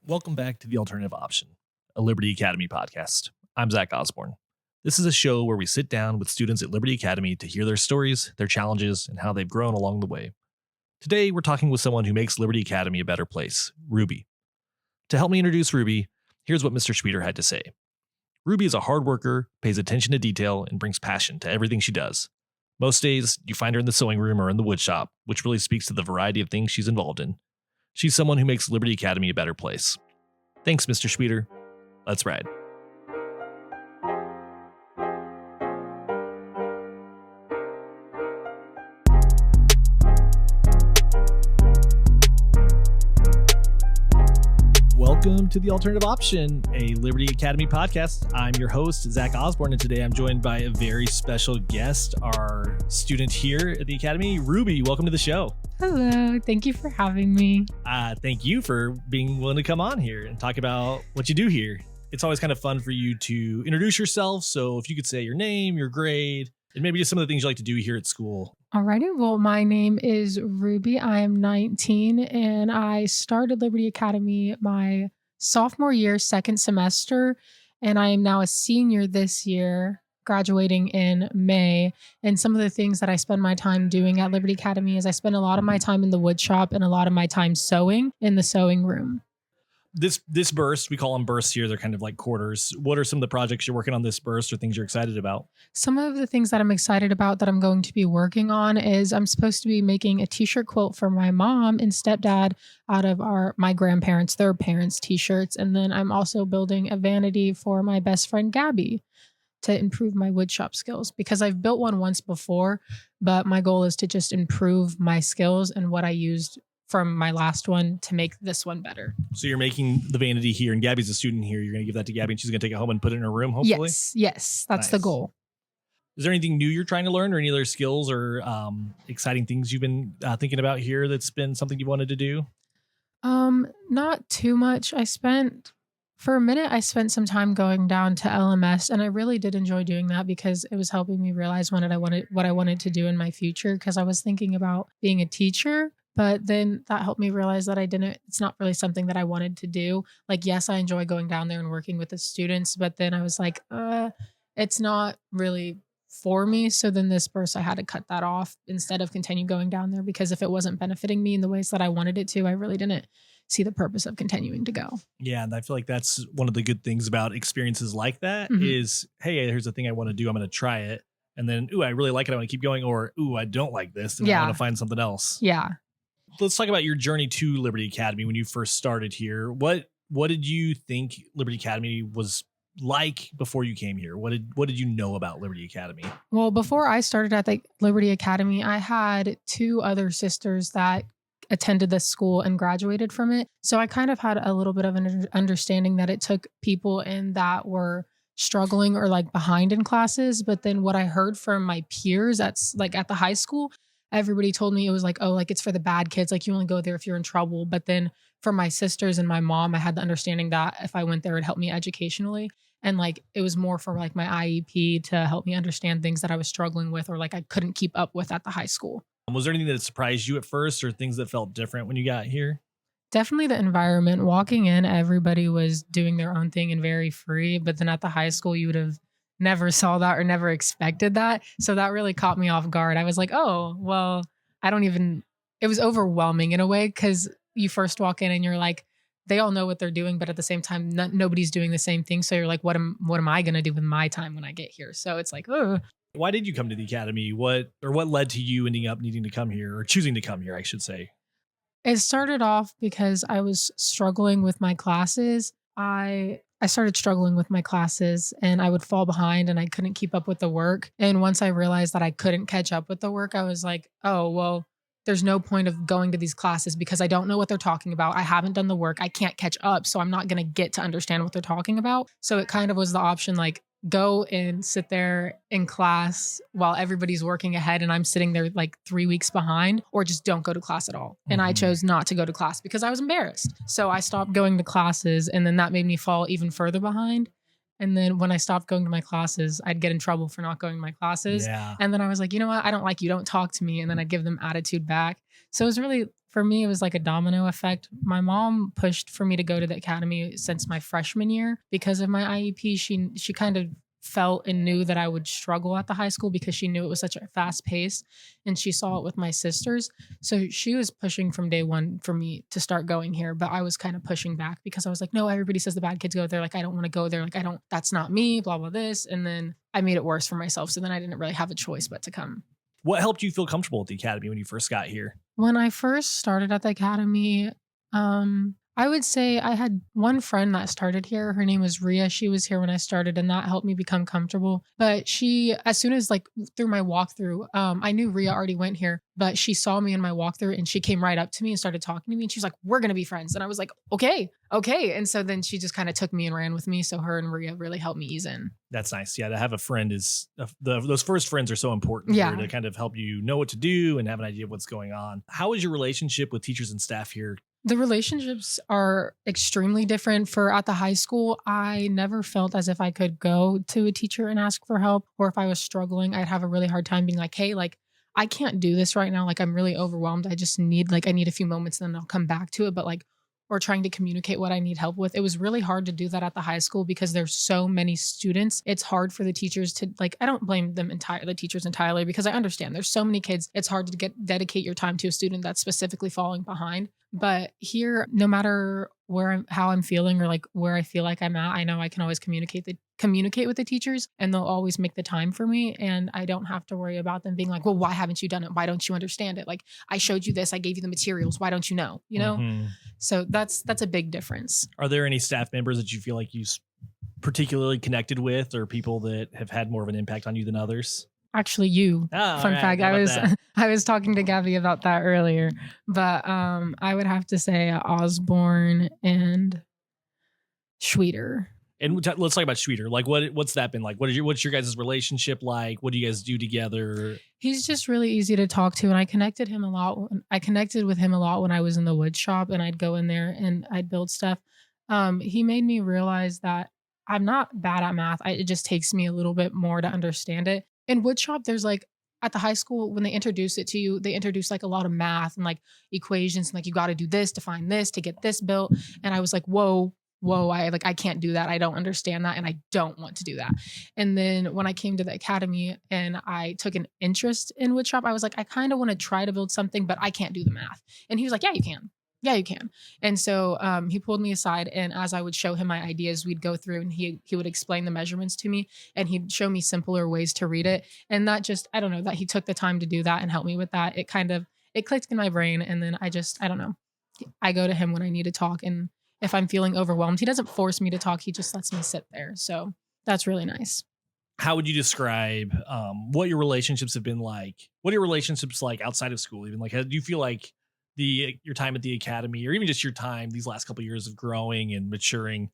Welcome back to The Alternative Option, a Liberty Academy podcast. I'm Zach Osborne. This is a show where we sit down with students at Liberty Academy to hear their stories, their challenges, and how they've grown along the way. Today, we're talking with someone who makes Liberty Academy a better place, Ruby. To help me introduce Ruby, here's what Mr. Schmieder had to say. Ruby is a hard worker, pays attention to detail, and brings passion to everything she does. Most days, you find her in the sewing room or in the wood shop, which really speaks to the variety of things she's involved in. She's someone who makes Liberty Academy a better place. Thanks, Mr. Schmieder. Let's ride. Welcome to The Alternative Option, a Liberty Academy podcast. I'm your host, Zach Osborne, and today I'm joined by a very special guest, our student here at the Academy, Ruby. Welcome to the show. Hello. Thank you for having me. Thank you for being willing to come on here and talk about what you do here. It's always kind of fun for you to introduce yourself. So if you could say your name, your grade, and maybe just some of the things you like to do here at school. Alrighty. Well, my name is Ruby. I am 19 and I started Liberty Academy my sophomore year, second semester. And I am now a senior this year, graduating in May. And some of the things that I spend my time doing at Liberty Academy is I spend a lot of my time in the wood shop and a lot of my time sewing in the sewing room. This burst, we call them bursts here. They're kind of like quarters. What are some of the projects you're working on this burst or things you're excited about? Some of the things that I'm excited about that I'm going to be working on is I'm supposed to be making a t-shirt quilt for my mom and stepdad out of my grandparents, their parents' t-shirts. And then I'm also building a vanity for my best friend, Gabby, to improve my woodshop skills because I've built one once before, but my goal is to just improve my skills and what I used from my last one to make this one better. So you're making the vanity here and Gabby's a student here. You're going to give that to Gabby and she's going to take it home and put it in her room, hopefully? Yes. That's the goal. Is there anything new you're trying to learn or any other skills or exciting things you've been thinking about here that's been something you wanted to do? Not too much. For a minute, I spent some time going down to LMS and I really did enjoy doing that because it was helping me realize what I wanted to do in my future because I was thinking about being a teacher. But then that helped me realize that it's not really something that I wanted to do. Like, yes, I enjoy going down there and working with the students, but then I was like, it's not really for me. So then this burst, I had to cut that off instead of continue going down there because if it wasn't benefiting me in the ways that I wanted it to, I really didn't see the purpose of continuing to go. Yeah. And I feel like that's one of the good things about experiences like that is, hey, here's the thing I want to do. I'm going to try it. And then, I really like it. I want to keep going. Or, I don't like this. And I want to find something else. Yeah. Let's talk about your journey to Liberty Academy when you first started here. What did you think Liberty Academy was like before you came here? What did you know about Liberty Academy? Well, before I started at the Liberty Academy, I had two other sisters that attended this school and graduated from it. So I kind of had a little bit of an understanding that it took people in that were struggling or like behind in classes. But then what I heard from my peers at the high school, everybody told me it was like, oh, like it's for the bad kids. Like you only go there if you're in trouble. But then for my sisters and my mom, I had the understanding that if I went there, it'd help me educationally. And like, it was more for like my IEP to help me understand things that I was struggling with or like I couldn't keep up with at the high school. Was there anything that surprised you at first or things that felt different when you got here? Definitely the environment. Walking in, everybody was doing their own thing and very free. But then at the high school, you would have never saw that or never expected that. So that really caught me off guard. I was like, oh, well, it was overwhelming in a way because you first walk in and you're like, they all know what they're doing, but at the same time, nobody's doing the same thing. So you're like, what am I going to do with my time when I get here? So it's like, oh. Why did you come to the Academy? What led to you ending up needing to come here or choosing to come here, I should say? It started off because I was struggling with my classes. I started struggling with my classes and I would fall behind and I couldn't keep up with the work. And once I realized that I couldn't catch up with the work, I was like, oh, well, there's no point of going to these classes because I don't know what they're talking about. I haven't done the work. I can't catch up. So I'm not going to get to understand what they're talking about. So it kind of was the option like, go and sit there in class while everybody's working ahead and I'm sitting there like 3 weeks behind, or just don't go to class at all. And I chose not to go to class because I was embarrassed. So I stopped going to classes and then that made me fall even further behind. And then when I stopped going to my classes, I'd get in trouble for not going to my classes. Yeah. And then I was like, you know what? I don't like you. Don't talk to me. And then I'd give them attitude back. So it was really For me, it was like a domino effect. My mom pushed for me to go to the academy since my freshman year because of my IEP. She kind of felt and knew that I would struggle at the high school because she knew it was such a fast pace, and she saw it with my sisters. So she was pushing from day one for me to start going here, but I was kind of pushing back because I was like, no, everybody says the bad kids go there. Like, I don't want to go there. Like, that's not me, blah, blah, this. And then I made it worse for myself. So then I didn't really have a choice but to come. What helped you feel comfortable at the academy when you first got here? When I first started at the academy, I would say I had one friend that started here. Her name was Ria. She was here when I started, and that helped me become comfortable. But she, as soon as like through my walkthrough, I knew Ria already went here, but she saw me in my walkthrough and she came right up to me and started talking to me. And she's like, "We're going to be friends." And I was like, okay. And so then she just kind of took me and ran with me. So her and Ria really helped me ease in. That's nice. Yeah, to have a friend is those first friends are so important here to kind of help you know what to do and have an idea of what's going on. How is your relationship with teachers and staff here? The relationships are extremely different. For at the high school, I never felt as if I could go to a teacher and ask for help, or if I was struggling, I'd have a really hard time being like, hey, like, I can't do this right now. Like, I'm really overwhelmed. I just need I need a few moments and then I'll come back to it. But like, or trying to communicate what I need help with. It was really hard to do that at the high school because there's so many students. It's hard for the teachers to I don't blame the teachers entirely, because I understand there's so many kids. It's hard to dedicate your time to a student that's specifically falling behind. But here, no matter how I'm feeling or like where I feel like I'm at, I know I can always communicate with the teachers, and they'll always make the time for me. And I don't have to worry about them being like, well, why haven't you done it? Why don't you understand it? Like, I showed you this, I gave you the materials. Why don't you know? You know? Mm-hmm. So that's a big difference. Are there any staff members that you feel like you particularly connected with, or people that have had more of an impact on you than others? Actually, you. Fun fact. I was talking to Gabby about that earlier, but I would have to say Osborne and Schweeter. And let's talk about Schweeter. Like, what's that been like? What's your guys' relationship like? What do you guys do together? He's just really easy to talk to, and I connected with him a lot when I was in the wood shop, and I'd go in there and I'd build stuff. He made me realize that I'm not bad at math. It just takes me a little bit more to understand it. In woodshop, there's like, at the high school, when they introduce it to you, they introduce like a lot of math and like equations, and like, you got to do this to find this to get this built. And I was like, whoa, I can't do that. I don't understand that. And I don't want to do that. And then when I came to the academy and I took an interest in woodshop, I was like, I kind of want to try to build something, but I can't do the math. And he was like, yeah, you can. Yeah, you can. And so he pulled me aside, and as I would show him my ideas, we'd go through and he would explain the measurements to me, and he'd show me simpler ways to read it. And that just, I don't know, that he took the time to do that and help me with that. It clicked in my brain. And then I don't know. I go to him when I need to talk. And if I'm feeling overwhelmed, he doesn't force me to talk. He just lets me sit there. So that's really nice. How would you describe what your relationships have been like? What are your relationships like outside of school? Even like, do you feel like your time at the academy, or even just your time these last couple of years of growing and maturing,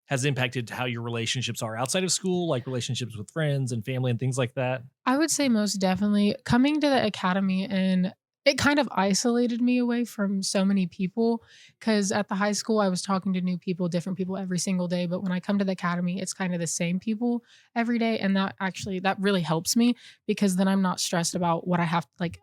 has impacted how your relationships are outside of school, like relationships with friends and family and things like that? I would say most definitely coming to the academy, and it kind of isolated me away from so many people, because at the high school I was talking to new people, different people every single day. But when I come to the academy, it's kind of the same people every day. And that really helps me, because then I'm not stressed about what I have, like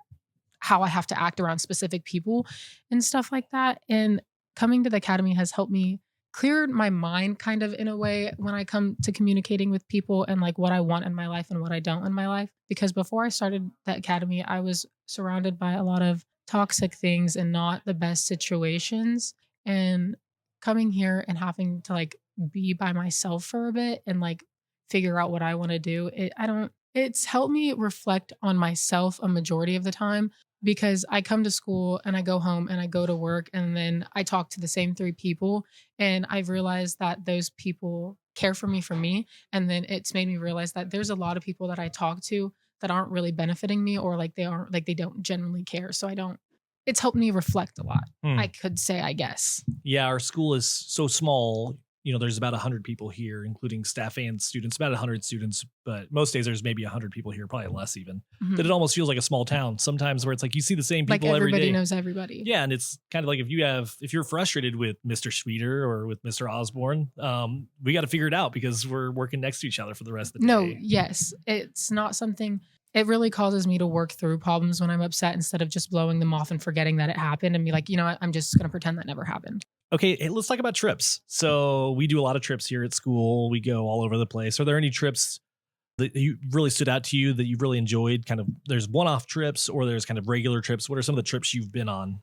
how I have to act around specific people and stuff like that. And coming to the academy has helped me clear my mind kind of in a way when I come to communicating with people, and like what I want in my life and what I don't in my life. Because before I started the academy, I was surrounded by a lot of toxic things and not the best situations. And coming here and having to like be by myself for a bit and like figure out what I want to do, it's helped me reflect on myself a majority of the time, because I come to school and I go home and I go to work, and then I talk to the same 3 people, and I've realized that those people care for me. And then it's made me realize that there's a lot of people that I talk to that aren't really benefiting me, or like they don't genuinely care. So it's helped me reflect a lot. I could say, I guess. Yeah. Our school is so small. There's about 100 people here, including staff and students, about 100 students, but most days there's maybe 100 people here, probably less even. Mm-hmm. That it almost feels like a small town sometimes, where it's like you see the same people like every day. Everybody knows everybody. Yeah. And it's kind of like if you're frustrated with Mr. Schweeter or with Mr. Osborne, we got to figure it out, because we're working next to each other for the rest of the day. No, yes. It's not something, it really causes me to work through problems when I'm upset instead of just blowing them off and forgetting that it happened and be like, you know what, I'm just going to pretend that never happened. Okay, hey, let's talk about trips. So we do a lot of trips here at school. We go all over the place. Are there any trips that you really stood out to you that you really enjoyed? Kind of, there's one-off trips or there's kind of regular trips. What are some of the trips you've been on?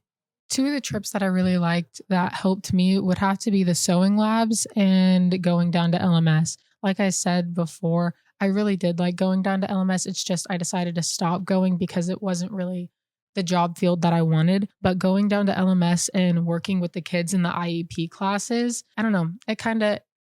Two of the trips that I really liked that helped me would have to be the sewing labs and going down to LMS. Like I said before, I really did like going down to LMS. It's just I decided to stop going because it wasn't really the job field that I wanted. But going down to LMS and working with the kids in the IEP classes, I don't know,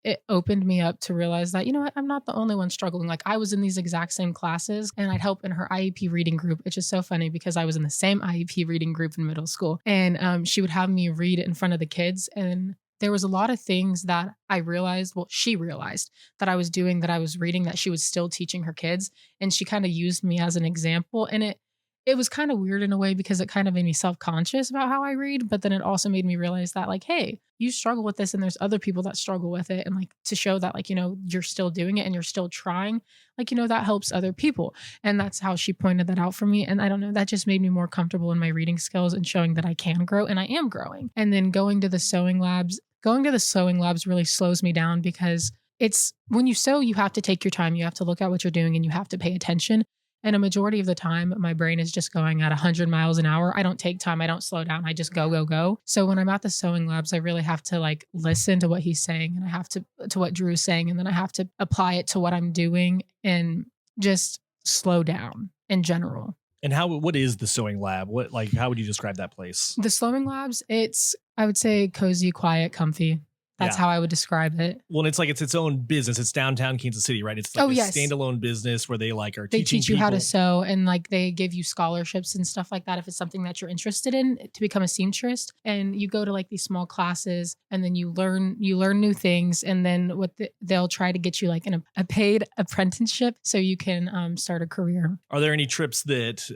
it opened me up to realize that, you know what, I'm not the only one struggling. Like I was in these exact same classes and I'd help in her IEP reading group, which is so funny because I was in the same IEP reading group in middle school. And she would have me read it in front of the kids. And there was a lot of things that I realized, well, she realized that I was doing, that I was reading, that she was still teaching her kids. And she kind of used me as an example. And it was kind of weird in a way because it kind of made me self-conscious about how I read, but then it also made me realize that like, hey, you struggle with this and there's other people that struggle with it. And like to show that like, you know, you're still doing it and you're still trying, like, you know, that helps other people. And that's how she pointed that out for me. And I don't know, that just made me more comfortable in my reading skills and showing that I can grow and I am growing. And then going to the sewing labs really slows me down because it's when you sew, you have to take your time. You have to look at what you're doing and you have to pay attention. And a majority of the time, my brain is just going at 100 miles an hour. I don't take time. I don't slow down. I just go, go, go. So when I'm at the sewing labs, I really have to like listen to what he's saying and I have to what Drew's saying. And then I have to apply it to what I'm doing and just slow down in general. And what is the sewing lab? How would you describe that place? The sewing labs, I would say cozy, quiet, comfy. That's how I would describe it. Well, it's like it's its own business. It's downtown Kansas City, right? It's like a standalone business where they like are they teaching teach you people how to sew and like they give you scholarships and stuff like that if it's something that you're interested in to become a seamstress. And you go to like these small classes and then you learn new things. And then they'll try to get you like in a paid apprenticeship so you can start a career. Are there any trips that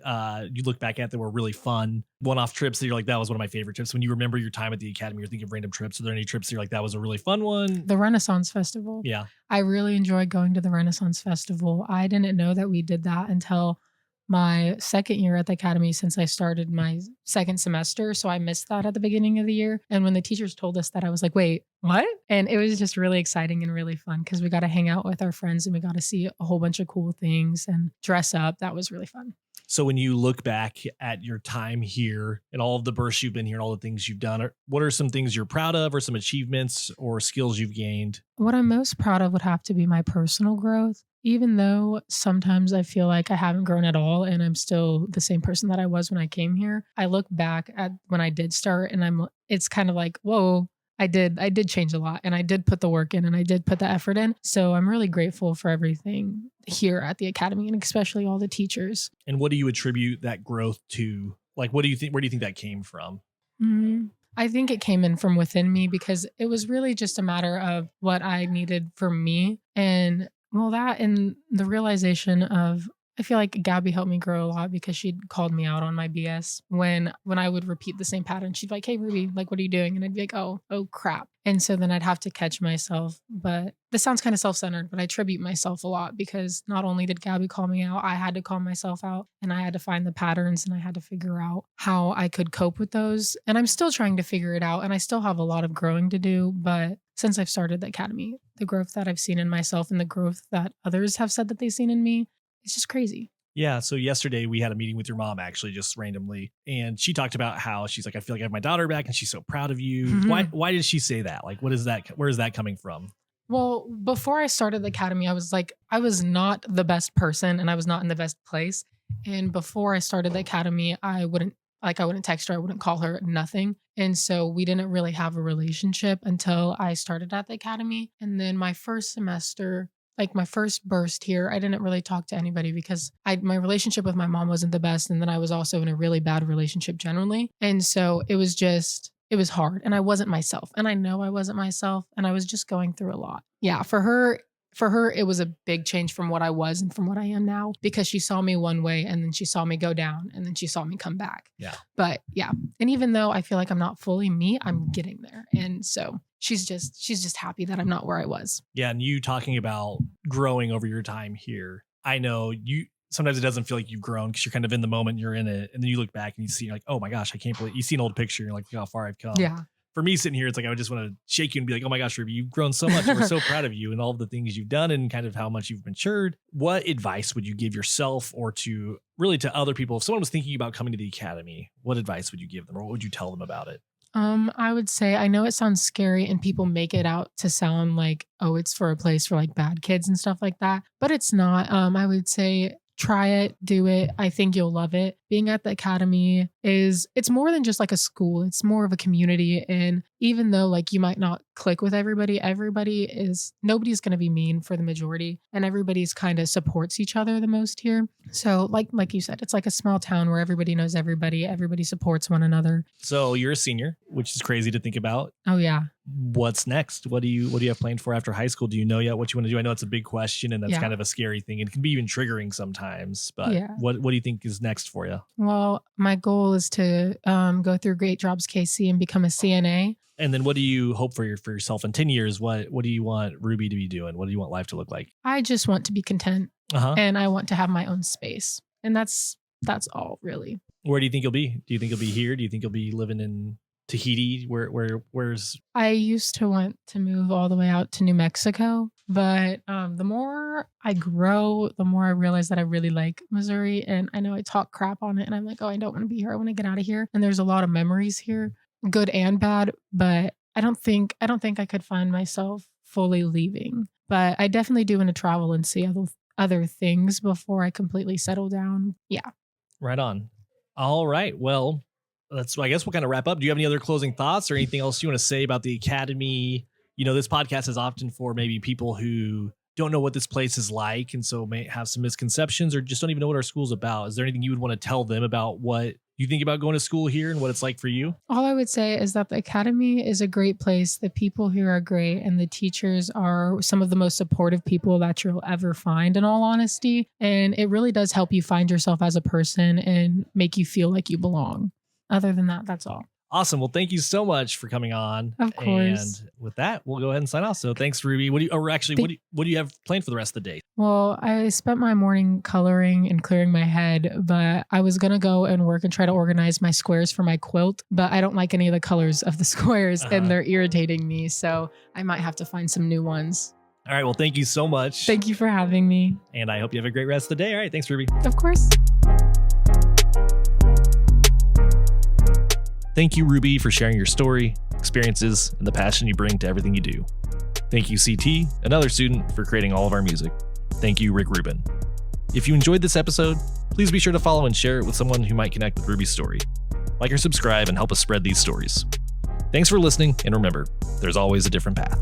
you look back at that were really fun? One-off trips that you're like, that was one of my favorite trips. When you remember your time at the academy, you're thinking of random trips. Are there any trips that you're like, that was a really fun one? The Renaissance Festival. Yeah. I really enjoyed going to the Renaissance Festival. I didn't know that we did that until my second year at the academy since I started my second semester. So I missed that at the beginning of the year. And when the teachers told us that, I was like, wait, what? And it was just really exciting and really fun because we got to hang out with our friends and we got to see a whole bunch of cool things and dress up. That was really fun. So when you look back at your time here and all of the bursts you've been here and all the things you've done, what are some things you're proud of or some achievements or skills you've gained? What I'm most proud of would have to be my personal growth. Even though sometimes I feel like I haven't grown at all and I'm still the same person that I was when I came here, I look back at when I did start and it's kind of like, whoa, I did change a lot and I did put the work in and I did put the effort in. So I'm really grateful for everything here at the academy and especially all the teachers. And what do you attribute that growth to? Like, where do you think that came from? I think it came in from within me because it was really just a matter of what I needed for me. And well, that and the realization of, I feel like Gabby helped me grow a lot because she'd called me out on my BS when I would repeat the same pattern. She'd be like, hey, Ruby, like, what are you doing? And I'd be like, oh, crap. And so then I'd have to catch myself. But this sounds kind of self-centered, but I tribute myself a lot because not only did Gabby call me out, I had to call myself out and I had to find the patterns and I had to figure out how I could cope with those. And I'm still trying to figure it out and I still have a lot of growing to do. But since I've started the academy, the growth that I've seen in myself and the growth that others have said that they've seen in me, it's just crazy. Yeah. So yesterday we had a meeting with your mom, actually, just randomly. And she talked about how she's like, I feel like I have my daughter back and she's so proud of you. Mm-hmm. Why did she say that? Like, where is that coming from? Well, before I started the academy, I was not the best person and I was not in the best place. And before I started the academy, I wouldn't text her. I wouldn't call her, nothing. And so we didn't really have a relationship until I started at the academy. And then my first semester, like my first burst here, I didn't really talk to anybody because my relationship with my mom wasn't the best. And then I was also in a really bad relationship generally. And so it was hard and I wasn't myself. And I know I wasn't myself and I was just going through a lot. Yeah. For her, it was a big change from what I was and from what I am now because she saw me one way and then she saw me go down and then she saw me come back. Yeah. But yeah. And even though I feel like I'm not fully me, I'm getting there. And so she's just happy that I'm not where I was. Yeah. And you talking about growing over your time here. I know sometimes it doesn't feel like you've grown because you're kind of in the moment, you're in it. And then you look back and you see like, oh my gosh, I can't believe you see an old picture. And you're like, look how far I've come. Yeah. For me sitting here, it's like, I would just want to shake you and be like, oh my gosh, Ruby, you've grown so much. We're so proud of you and all of the things you've done and kind of how much you've matured. What advice would you give yourself or to other people? If someone was thinking about coming to the academy, what advice would you give them or what would you tell them about it? I would say, I know it sounds scary and people make it out to sound like, oh, it's for a place for like bad kids and stuff like that, but it's not. I would say try it, do it. I think you'll love it. Being at the academy it's more than just like a school. It's more of a community. And even though like you might not click with everybody, nobody's going to be mean for the majority and everybody's kind of supports each other the most here. So like you said, it's like a small town where everybody knows everybody. Everybody supports one another. So you're a senior, which is crazy to think about. Oh yeah. What's next? What do you have planned for after high school? Do you know yet what you want to do? I know it's a big question and that's kind of a scary thing. It can be even triggering sometimes, but what do you think is next for you? Well, my goal is to go through Great Jobs KC and become a CNA. And then what do you hope for yourself in 10 years? What do you want Ruby to be doing? What do you want life to look like? I just want to be content and I want to have my own space. And that's all really. Where do you think you'll be? Do you think you'll be here? Do you think you'll be living in Tahiti? Where's I used to want to move all the way out to New Mexico, but the more I grow, the more I realize that I really like Missouri. And I know I talk crap on it and I'm like, oh, I don't want to be here. I want to get out of here. And there's a lot of memories here, good and bad, but I don't think I could find myself fully leaving. But I definitely do want to travel and see other things before I completely settle down. Yeah. Right on. All right. Well, I guess we'll kind of wrap up. Do you have any other closing thoughts or anything else you want to say about the academy? You know, this podcast is often for maybe people who don't know what this place is like and so may have some misconceptions or just don't even know what our school's about. Is there anything you would want to tell them about what you think about going to school here and what it's like for you? All I would say is that the academy is a great place. The people here are great and the teachers are some of the most supportive people that you'll ever find, in all honesty. And it really does help you find yourself as a person and make you feel like you belong. Other than that, that's all. Awesome. Well, thank you so much for coming on. Of course. And with that, we'll go ahead and sign off. So thanks, Ruby. What do you have planned for the rest of the day? Well, I spent my morning coloring and clearing my head, but I was going to go and work and try to organize my squares for my quilt, but I don't like any of the colors of the squares and they're irritating me. So I might have to find some new ones. All right. Well, thank you so much. Thank you for having me. And I hope you have a great rest of the day. All right. Thanks, Ruby. Of course. Thank you, Ruby, for sharing your story, experiences, and the passion you bring to everything you do. Thank you, CT, another student, for creating all of our music. Thank you, Rick Rubin. If you enjoyed this episode, please be sure to follow and share it with someone who might connect with Ruby's story. Like or subscribe and help us spread these stories. Thanks for listening, and remember, there's always a different path.